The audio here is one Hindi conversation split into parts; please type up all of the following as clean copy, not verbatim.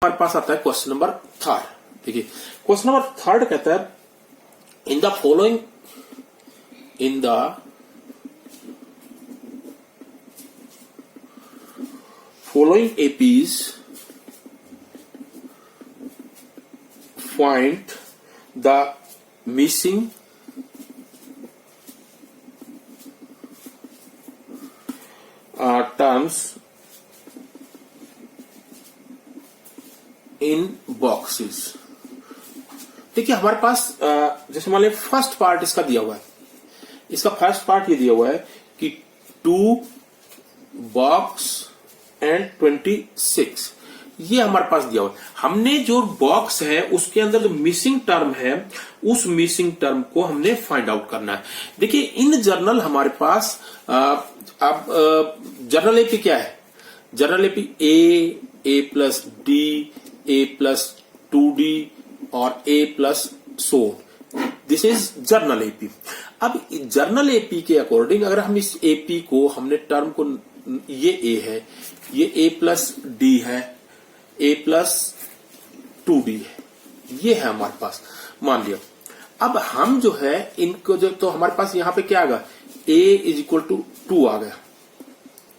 हमारे पास आता है क्वेश्चन नंबर थर्ड। देखिए क्वेश्चन नंबर थर्ड कहता है in the following APs find the missing terms in boxes। देखिए हमारे पास जैसे मान लीजिए फर्स्ट पार्ट इसका दिया हुआ है, इसका फर्स्ट पार्ट ये दिया हुआ है कि 2 बॉक्स एंड 26 ये हमारे पास दिया हुआ है। हमने जो बॉक्स है उसके अंदर जो मिसिंग टर्म है उस मिसिंग टर्म को हमने फाइंड आउट करना है। देखिए इन जनरल हमारे पास अब जनरल एपी क्या है? General AP A plus D, A plus 2d और A plus so, this is general AP. अब जर्नल एपी के अकॉर्डिंग अगर हम इस एपी को हमने टर्म को, ये ए है, ये ए प्लस डी है, ए प्लस 2d है, ये है हमारे पास मान लिया। अब हम जो है इनको जो, तो हमारे पास यहां पे क्या आ गया? a इज इक्वल टू 2 आ गया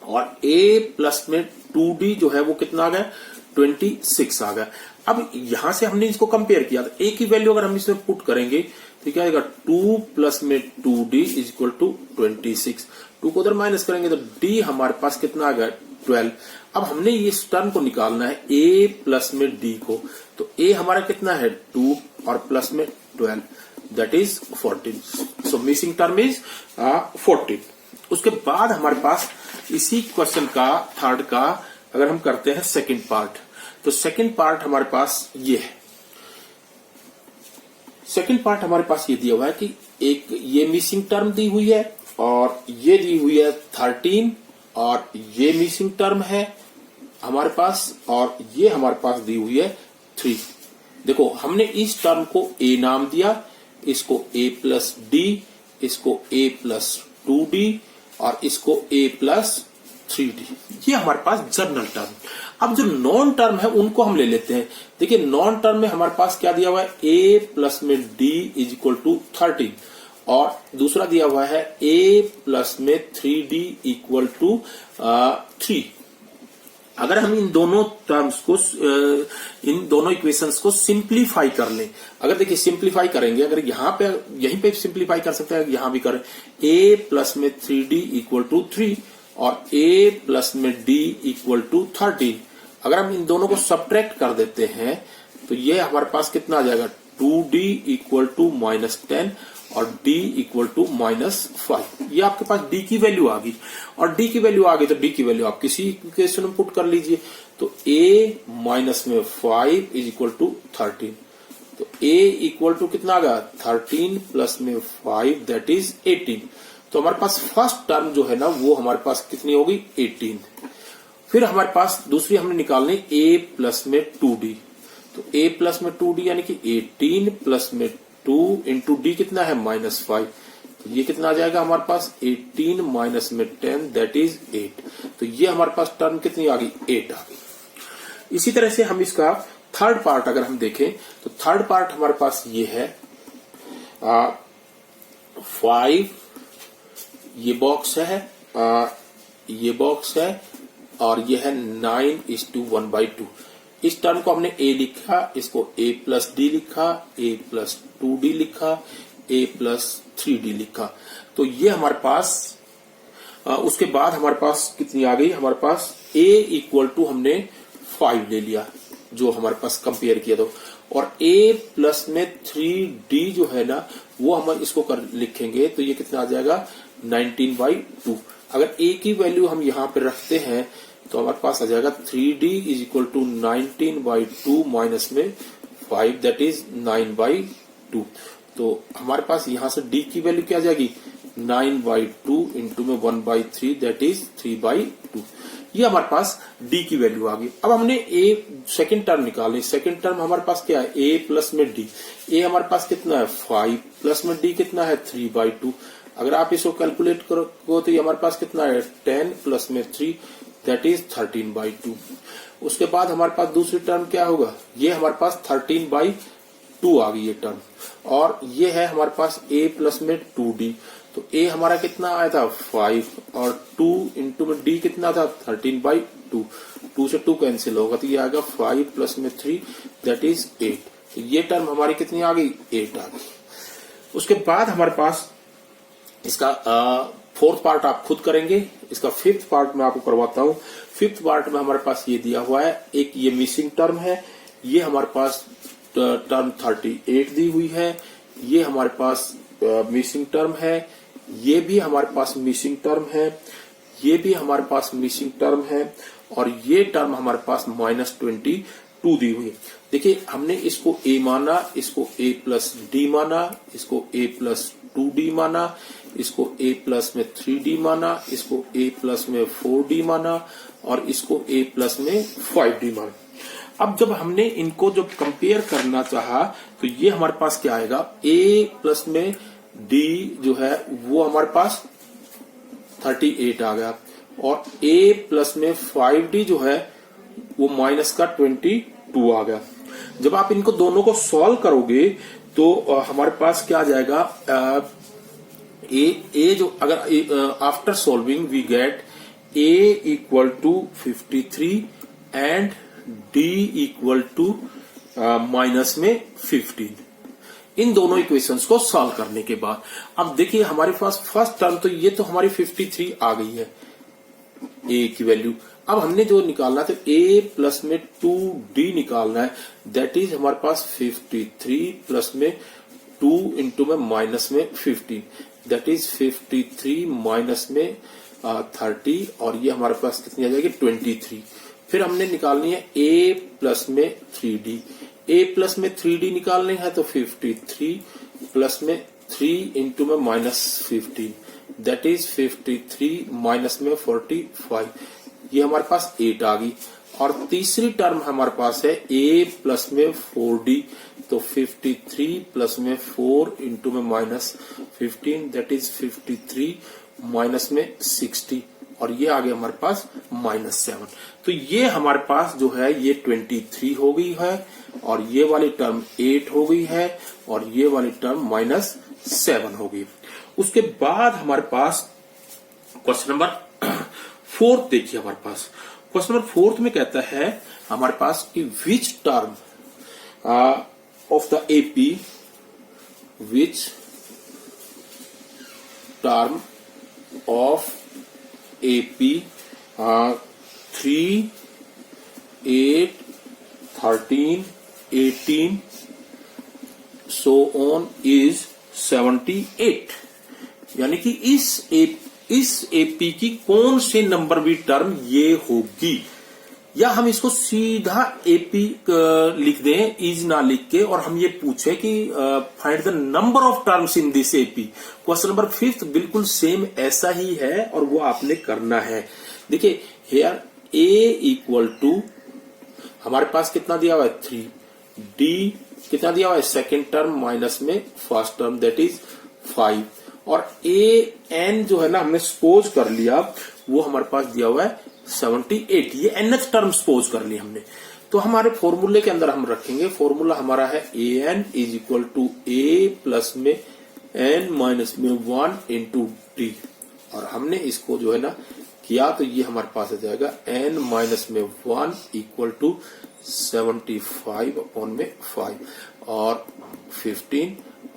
और a प्लस में 2d जो है वो कितना आ गया? 26 आ गया। अब यहां से हमने इसको कंपेयर किया तो a की वैल्यू अगर हम इसमें पुट करेंगे तो क्या आएगा? 2 प्लस में 2d इज इक्वल टू 26। 2 को उधर माइनस करेंगे तो d हमारे पास कितना आ गया? 12। अब हमने इस टर्म को निकालना है a प्लस में d को, तो a हमारा कितना है? 2 और प्लस में 12 that is 14। So missing term is 14। उसके बाद हमारे पास इसी क्वेश्चन का थर्ड का अगर हम करते हैं सेकंड पार्ट, तो सेकंड पार्ट हमारे पास ये है। सेकंड पार्ट हमारे पास ये दिया हुआ है कि एक ये मिसिंग टर्म दी हुई है और ये दी हुई है 13 और ये मिसिंग टर्म है हमारे पास और ये हमारे पास दी हुई है 3। देखो हमने इस टर्म को a नाम दिया, इसको a प्लस डी, इसको a प्लस 2d और इसको a प्लस 3d, ये हमारे पास जर्नल टर्म। अब जो नॉन टर्म है उनको हम ले लेते हैं। देखिए नॉन टर्म में हमारे पास क्या दिया हुआ है? a प्लस में d इज इक्वल टू 13 और दूसरा दिया हुआ है a प्लस में 3d इक्वल टू 3। अगर हम इन दोनों टर्म्स को, इन दोनों इक्वेशंस को सिंप्लीफाई कर लें, अगर देखिए सिंप्लीफाई करेंगे, अगर यहाँ पे यहीं पे सिंप्लीफाई कर सकते हैं, यहां भी करें, a प्लस में 3d इक्वल टू 3 और a प्लस में d इक्वल टू 13। अगर हम इन दोनों को सब्ट्रैक्ट कर देते हैं तो ये हमारे पास कितना आ जाएगा? 2d इक्वल टू -10 और d इक्वल टू -5। ये आपके पास d की वैल्यू आ गई और d की वैल्यू आ गई तो d की वैल्यू आप किसी इक्वेशन में पुट कर लीजिए। तो a माइनस में 5 इज इक्वल टू 13, तो a इक्वल टू कितना आ गया? 13 प्लस में 5 दैट इज 18। तो हमारे पास फर्स्ट टर्म जो है ना वो हमारे पास कितनी होगी? 18। फिर हमारे पास दूसरी हमने निकालनी a प्लस में 2d, तो a प्लस में 2d यानी कि 18 प्लस में 2 इंटू डी कितना है? -5। तो ये कितना आ जाएगा हमारे पास? 18 माइनस में 10 दैट इज 8। तो ये हमारे पास टर्म कितनी आ गई? 8 आ गई। इसी तरह से हम इसका थर्ड पार्ट अगर हम देखें तो थर्ड पार्ट हमारे पास ये है 5, ये बॉक्स है, ये बॉक्स है और ये है 9:1/2। इस टर्म को हमने a लिखा, इसको a प्लस डी लिखा, a प्लस 2d लिखा, a प्लस 3d लिखा। तो ये हमारे पास उसके बाद हमारे पास कितनी आ गई? हमारे पास a इक्वल टू हमने 5 ले लिया जो हमारे पास कंपेयर किया था, और a प्लस में 3d जो है ना वो हम इसको कर लिखेंगे तो ये कितना आ जाएगा? 19/2। अगर a की वैल्यू हम यहाँ पे रखते हैं तो हमारे पास आ जाएगा 3d is equal to 19/2 minus में 5 दैट इज 9/2। तो हमारे पास यहां से d की वैल्यू क्या आ जाएगी? 9/2 इंटू में 1/3 दैट इज 3/2। ये हमारे पास d की वैल्यू आ गई। अब हमने a सेकंड टर्म निकालनी। सेकंड टर्म हमारे पास क्या है? a प्लस में d। a हमारे पास कितना है? 5 प्लस में d कितना है? 3/2। अगर आप इसको कैलकुलेट करो तो ये हमारे पास कितना है? 10 प्लस में 3 दैट इज 13/2। उसके बाद हमारे पास दूसरी टर्म क्या होगा, ये हमारे पास 13/2 आ गई ये टर्म, और ये है हमारे पास a प्लस में 2d। तो a हमारा कितना आया था 5, और 2 इंटू में d कितना था 13/2। 2 से 2 कैंसिल होगा तो ये आएगा 5 प्लस में 3 दैट इज 8। तो ये टर्म हमारी कितनी आ गई 8 आ गई। उसके बाद हमारे पास इसका फोर्थ पार्ट आप खुद करेंगे, इसका फिफ्थ पार्ट मैं आपको करवाता हूं। फिफ्थ पार्ट में हमारे पास ये दिया हुआ है, एक ये मिसिंग टर्म है, ये हमारे पास टर्म 38 दी हुई है, ये हमारे पास मिसिंग टर्म है, ये भी हमारे पास मिसिंग टर्म है, ये भी हमारे पास मिसिंग टर्म है, और ये टर्म हमारे पास -22 दी हुई है। देखिए हमने इसको a माना, इसको a प्लस डी माना, इसको a प्लस 2d माना, इसको a प्लस में 3d माना, इसको a प्लस में 4d माना, और इसको a प्लस में 5d माना। अब जब हमने इनको जब कंपेयर करना चाहा तो ये हमारे पास क्या आएगा, a प्लस में d जो है वो हमारे पास 38 आ गया, और a प्लस में 5d जो है वो माइनस का 22 आ गया। जब आप इनको दोनों को सॉल्व करोगे तो हमारे पास क्या आ जाएगा, ए जो अगर after solving we get a equal to 53 and d equal to minus में 15। इन दोनों इक्वेशंस को सॉल्व करने के बाद अब देखिए हमारे पास फर्स्ट टर्म तो ये तो हमारी 53 आ गई है a की वैल्यू। अब हमने जो निकालना है तो a प्लस में 2d निकालना है, दैट इज हमारे पास 53 प्लस में 2 इंटू में माइनस में 15, दैट इज 53 माइनस में 30, और ये हमारे पास कितनी आ जाएगी 23। फिर हमने निकालनी है a प्लस में 3d, a प्लस में 3d निकालनी है तो 53 प्लस में 3 इंटू में -15, दैट इज 53 माइनस में 45, ये हमारे पास 8 आ गई। और तीसरी टर्म हमारे पास है a प्लस में 4d, तो 53 प्लस में 4 इंटू में -15, दैट इज 53 माइनस में 60, और ये आ गया हमारे पास -7। तो ये हमारे पास जो है ये 23 हो गई है, और ये वाली टर्म 8 हो गई है, और ये वाली टर्म -7 हो गई। उसके बाद हमारे पास क्वेश्चन नंबर 4 देखिए, हमारे पास क्वेश्चन नंबर 4 में कहता है हमारे पास कि विच term of the AP, which term of AP 3, 8, 13, 18 so on is 78, यानी कि इस एपी की कौन से नंबर भी टर्म ये होगी, या हम इसको सीधा एपी लिख दें इज ना लिख के, और हम ये पूछे कि find the number of terms in this AP. Question number 5 बिल्कुल सेम ऐसा ही है, और वो आपने करना है। देखिए हेयर a इक्वल टू हमारे पास कितना दिया हुआ है 3, d कितना दिया हुआ है सेकेंड टर्म माइनस में फर्स्ट टर्म दैट इज 5, और an जो है ना हमने सपोज कर लिया वो हमारे पास दिया हुआ है 78, ये nth टर्म सपोज कर ली हमने। तो हमारे फॉर्मूले के अंदर हम रखेंगे, फॉर्मूला हमारा है an is equal to a plus में n माइनस में 1 इंटू डी, और हमने इसको जो है ना किया तो ये हमारे पास आ जाएगा n माइनस में 1 इक्वल टू 75 अपॉन में 5 और 15,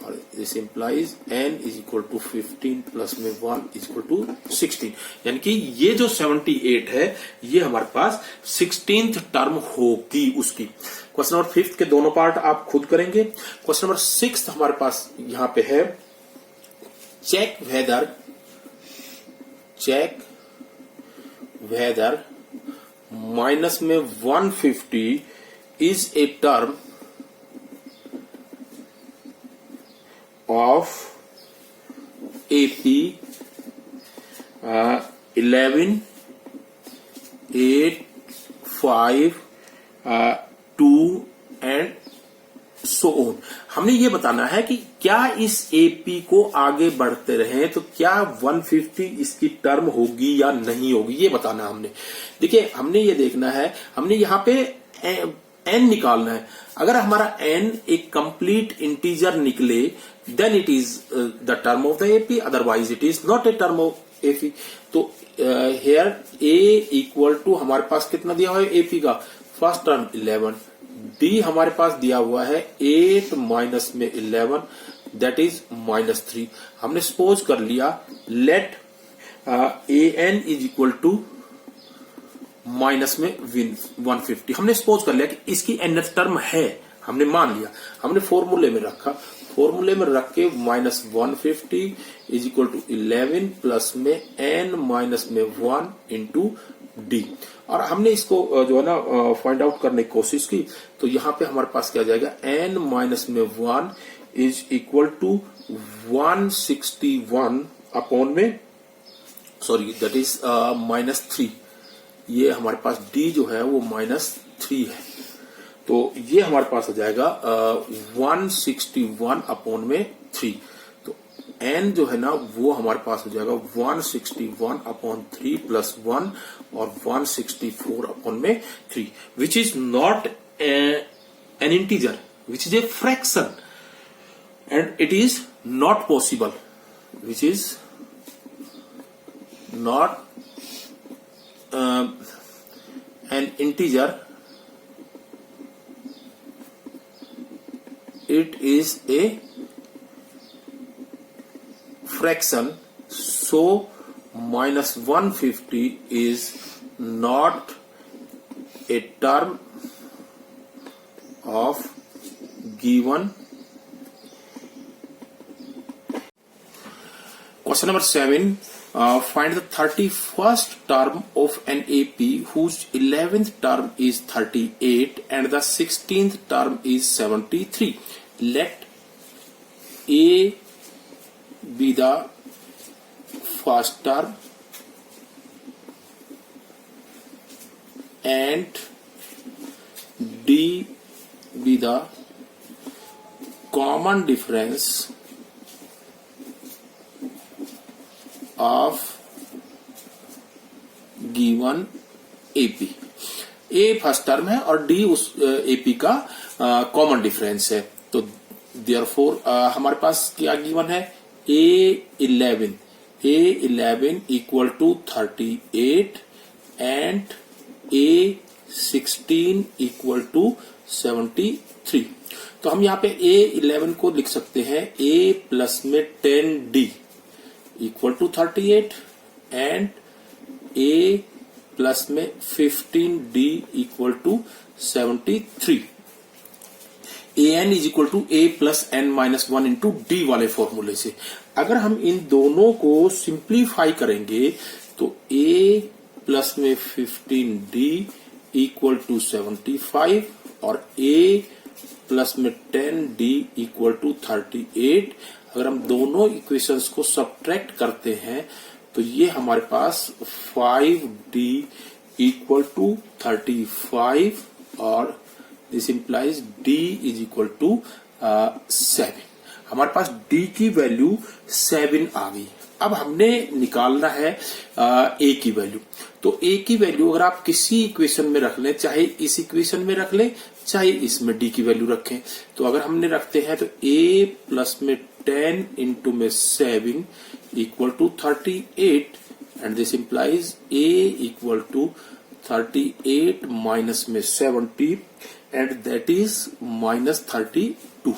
और this implies n is equal to 15 plus में 1 इज इक्वल टू 16, यानी कि ये जो 78 है ये हमारे पास 16th टर्म होगी उसकी। क्वेश्चन नंबर 5 के दोनों पार्ट आप खुद करेंगे। क्वेश्चन नंबर 6 हमारे पास यहां पे है चेक वेदर माइनस में 150 is a term of AP 11, 8, 5, 2 and so on. हमने हमने ये बताना है कि क्या इस एपी को आगे बढ़ते रहे तो क्या 150 इसकी टर्म होगी या नहीं होगी, ये बताना हमने। देखिए हमने ये देखना है, हमने यहाँ पे एन निकालना है। अगर हमारा एन एक कंप्लीट इंटीजर निकले then it is the term of the AP, otherwise it is not a term of AP. तो हेयर ए इक्वल टू हमारे पास कितना दिया हुआ है एपी का, फर्स्ट टर्म 11, डी हमारे पास दिया हुआ है 8 माइनस में 11 दैट इज -3। हमने सपोज कर लिया let a N is equal to minus में 150। हमने सपोज कर लिया कि इसकी nth टर्म है, हमने मान लिया, हमने फॉर्मूले में रखा, फॉर्मूले में रख के -150 इज इक्वल टू 11 प्लस में n माइनस में 1 इंटू डी। और हमने इसको जो है ना फाइंड आउट करने की कोशिश की, तो यहां पे हमारे पास क्या आ जाएगा, n माइनस में 1 इज इक्वल टू 161 अपॉन में सॉरी दैट इज -3। ये हमारे पास d जो है वो -3 है, तो ये हमारे पास आ जाएगा 161 अपॉन में 3। तो n जो है ना वो हमारे पास हो जाएगा 161 अपॉन 3 प्लस 1 और 164 अपॉन में 3 which is not an integer which is a fraction and it is not possible, which is not an integer, it is a fraction, so -150 is not a term of given. Question number 7. Find the 31st term of an AP whose 11th term is 38 and the 16th term is 73. Let A be the first term and D be the common difference of given AP। A first term है और D उस AP का कॉमन डिफरेंस है। तो देयरफॉर हमारे पास क्या गिवन है, A11 equal to 38 and A16 equal to 73। तो हम यहाँ पे A11 को लिख सकते हैं A प्लस में 10D equal to 38 and A plus में 15D equal to 73। an is equal to A plus n minus 1 into d वाले फॉर्मूले से अगर हम इन दोनों को सिंप्लीफाई करेंगे तो A प्लस में 15D इक्वल टू 75 और A प्लस में 10D इक्वल टू 38। अगर हम दोनों इक्वेशंस को सब्ट्रैक्ट करते हैं तो ये हमारे पास 5D इक्वल टू 35 और this implies D is equal to 7। हमारे पास D की वैल्यू 7 आ गई। अब हमने निकालना है A की वैल्यू। तो A की वैल्यू अगर आप किसी इक्वेशन में रख लें, चाहे इस इक्वेशन में रख लें चाहे इसमें D की वैल्यू रखें, तो अगर हमने रखते हैं तो A प्लस में 10 इंटू में 7 equal to 38 and this implies A equal to 38 minus में 70 एंड दैट इज -32।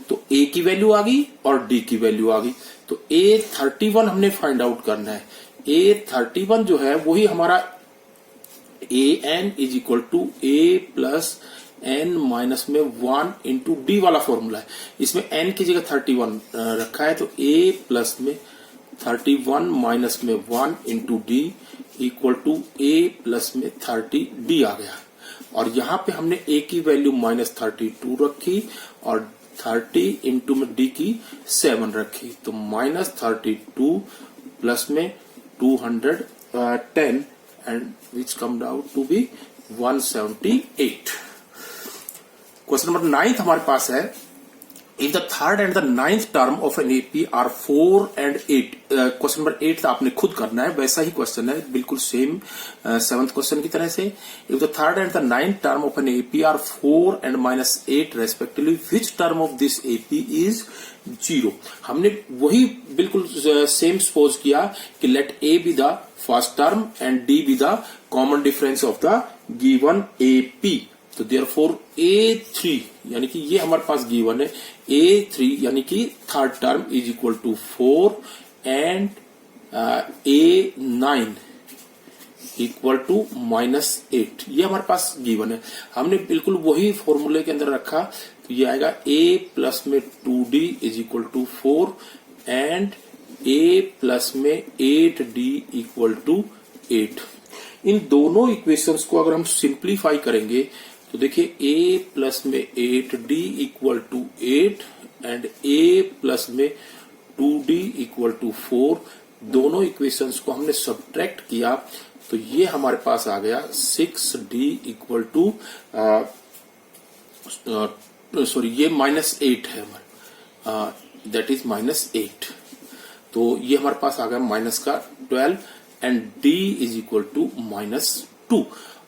तो A की वैल्यू आ गई और D की वैल्यू आ गई। तो A31 हमने फाइंड आउट करना है। A31 जो है वही हमारा an is equal to A plus n minus में 1 इंटू डी वाला फॉर्मूला है। इसमें n की जगह 31 रखा है तो A प्लस में 31 माइनस में 1 into d equal to A plus में 30D आ गया। और यहाँ पे हमने A की वैल्यू -32 रखी और 30 इंटू में D की 7 रखी, तो -32 प्लस में 210 and which comed out to be 178। Question number 9 हमारे पास है If the third and the ninth term of an AP are 4 and 8, question number 8 आपने खुद करना है, वैसा ही क्वेश्चन है, बिल्कुल सेम 7th क्वेश्चन की तरह से. If the third and the ninth term of an AP are 4 and minus 8 respectively, which term of this AP is 0? हमने वही बिल्कुल सेम सपोज किया कि let A be the first term and D be the common difference of the given AP. तो therefore A3 यानी कि ये हमारे पास गिवन है, A3 यानी कि third term is equal to 4 and A9 equal to -8. ये हमारे पास गिवन है. हमने बिल्कुल वही फॉर्मूले के अंदर रखा, तो ये आएगा A प्लस में 2D is equal to 4 and A plus में 8D इक्वल टू 8. इन दोनों इक्वेशंस को अगर हम सिंप्लीफाई करेंगे तो देखिए A प्लस में 8D equal to 8 and A plus में 2D इक्वल टू 4. दोनों इक्वेशंस को हमने सब्ट्रैक्ट किया तो ये हमारे पास आ गया 6D इक्वल टू सॉरी ये -8 है हमारा, दैट इज -8. तो ये हमारे पास आ गया माइनस का 12 and D is equal to -2.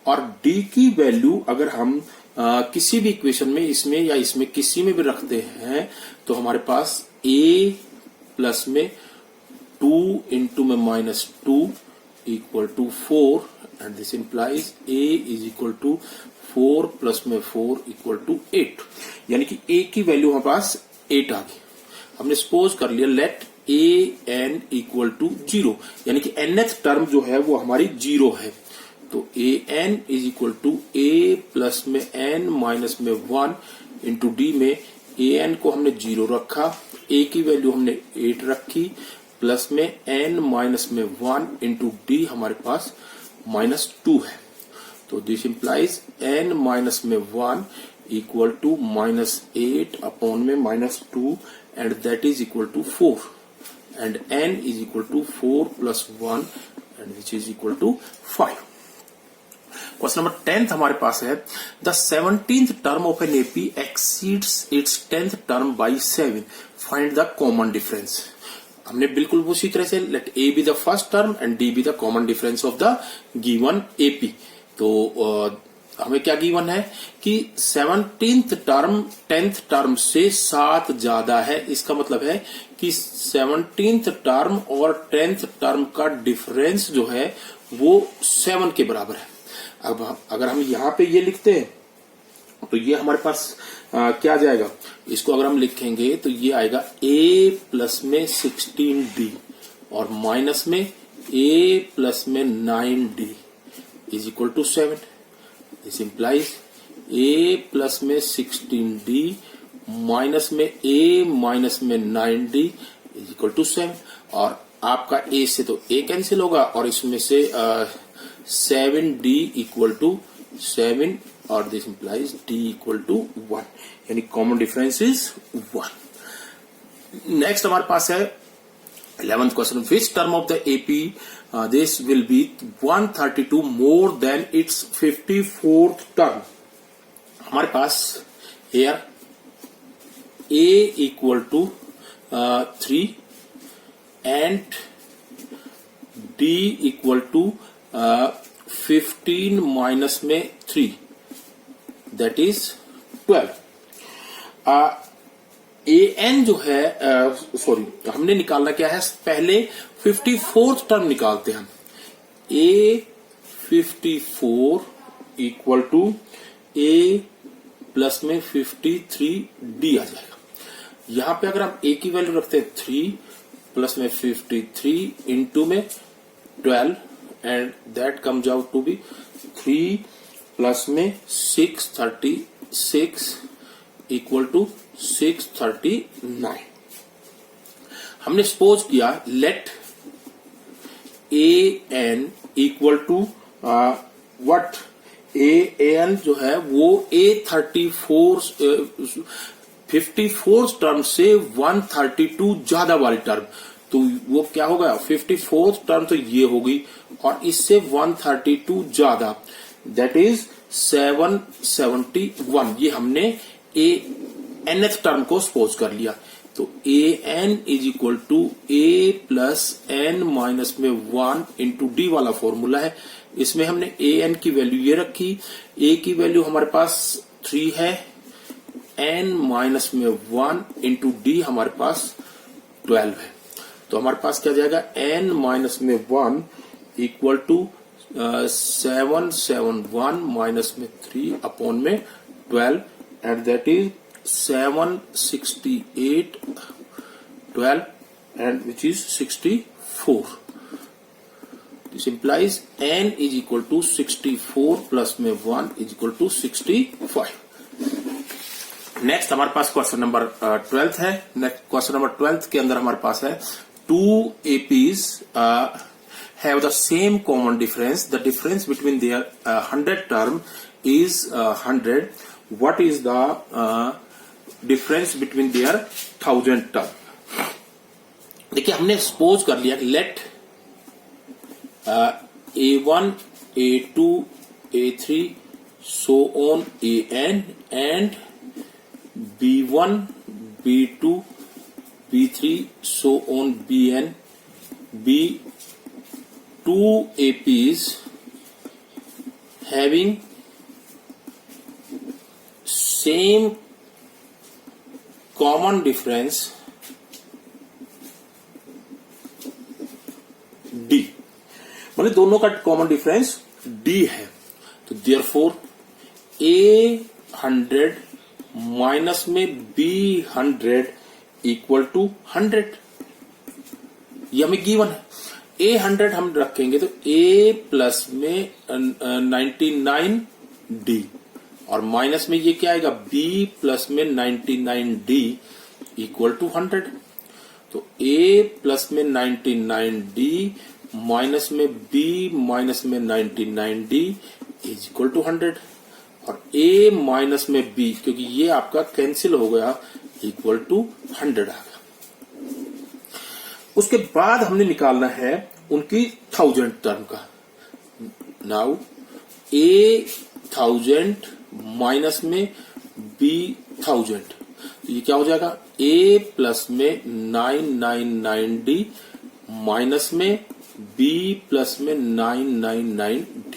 और D की वैल्यू अगर हम किसी भी इक्वेशन में इसमें या इसमें किसी में भी रखते हैं तो हमारे पास A प्लस में 2 इंटू में -2 equal to 4 and this implies A is equal to 4 plus में 4 इक्वल टू 8. यानी कि A की वैल्यू हमारे पास 8 आ गई. हमने सपोज कर लिया लेट AN इक्वल टू 0 यानी कि nth टर्म जो है वो हमारी 0 है. तो AN is equal to A plus में N माइनस में 1 इंटू D में AN को हमने 0 रखा, A की वैल्यू हमने 8 रखी, प्लस में N माइनस में 1 इंटू D हमारे पास -2 है. तो दिस इंप्लाइज N माइनस में 1 इक्वल टू -8 अपॉन में -2 and that is equal to 4 and N is equal to 4 plus 1 and which is equal to 5. Question number 10 हमारे पास है the 17th term of an AP exceeds its 10th term by 7. Find the common difference. हमने बिल्कुल उसी तरह से let A be the first term and D be the common difference of the given AP. तो हमें क्या गिवन है कि 17th टर्म 10th टर्म से 7 ज्यादा है. इसका मतलब है कि 17th टर्म और 10th टर्म का डिफरेंस जो है वो 7 के बराबर है. अब अगर हम यहां पे ये लिखते हैं तो ये हमारे पास क्या जाएगा, इसको अगर हम लिखेंगे तो ये आएगा A प्लस में 16D और माइनस में A प्लस में 9D is equal to 7. This implies A plus में 16D माइनस में A माइनस में 9D इज इक्वल टू 7. और आपका A से तो A कैंसिल होगा और इसमें से 7D इक्वल टू 7 और this implies D equal to 1 यानी कॉमन डिफरेंस इज 1. नेक्स्ट हमारे पास है 11th question. Which term of the AP this will be 132 more than its 54th term. हमारे पास here A equal to 3 and D equal to 15 minus में 3 दैट इज 12. AN जो है सॉरी हमने निकालना क्या है, पहले 54th टर्म निकालते हैं. A 54 equal to A plus में 53D आ जाएगा. यहां पे अगर हम A की वैल्यू रखते हैं 3 प्लस में 53 इंटू में 12 and that comes out to be 3 plus में 636 इक्वल टू 639. हमने सपोज किया let AN equal to what, AN जो है वो A34 टर्म से 132 ज्यादा वाली टर्म. तो वो क्या होगा, 54th टर्म तो ये होगी और इससे 132 ज्यादा दैट इज 771. ये हमने nth टर्म को सपोज कर लिया, तो A N is equal to A plus N minus में 1 इंटू डी वाला फॉर्मूला है। इसमें हमने ए एन की वैल्यू ये रखी, ए की वैल्यू हमारे पास 3 है, एन माइनस में 1 इंटू डी हमारे पास 12 है। तो हमारे पास क्या जाएगा, एन माइनस में 1 इक्वल टू 771 माइनस में 3 अपॉन में 12 and that is 768 12 and which is 64. This implies n is equal to 64 plus में 1 is equal to 65. नेक्स्ट हमारे पास क्वेश्चन नंबर 12 है। नेक्स्ट क्वेश्चन नंबर 12 के अंदर हमारे पास है 2 APs have the same common difference. The difference between their 100 term is 100. What is the difference between their 1000 term? देखिए हमने सपोज कर लिया कि late A1 A2 A3 so on AN and B1 B2 B3 so on BN be 2 APs having same common difference D, मतलब दोनों का कॉमन डिफरेंस डी है। तो देयरफॉर A100 माइनस में B100 इक्वल टू 100, ये हमें गिवन है। A100 हम रखेंगे तो A प्लस में 99 डी और माइनस में ये क्या आएगा, B प्लस में 99D इक्वल टू 100। तो A प्लस में 99D माइनस में B माइनस में 99D इज इक्वल टू 100 और A माइनस में B क्योंकि ये आपका कैंसिल हो गया इक्वल टू 100 आ गया। उसके बाद हमने निकालना है उनकी 1000 टर्म का। नाउ A1000 माइनस में B1000, तो ये क्या हो जाएगा, A प्लस में 999D माइनस में B प्लस में 999D।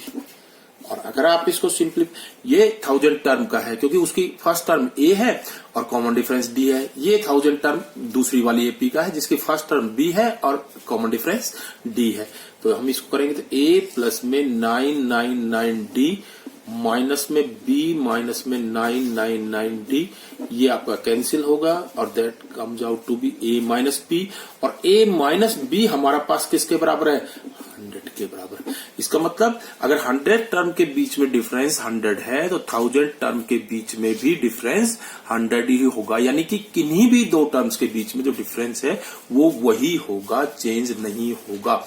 और अगर आप इसको सिंपली, ये 1000 टर्म का है क्योंकि उसकी फर्स्ट टर्म A है और कॉमन डिफरेंस D है। ये 1000 टर्म दूसरी वाली AP का है जिसकी फर्स्ट टर्म B है और कॉमन डिफरेंस D है। तो हम इसको करेंगे तो A प्लस में 999D माइनस में B माइनस में 999D, ये आपका कैंसिल होगा और that comes out to be A minus B। और A माइनस B हमारा पास किसके बराबर है, 100 के बराबर। इसका मतलब अगर 100 टर्म के बीच में डिफरेंस 100 है तो 1000 टर्म के बीच में भी डिफरेंस 100 ही होगा, यानी कि किन्हीं भी दो टर्म्स के बीच में जो डिफरेंस है वो वही होगा, चेंज नहीं होगा।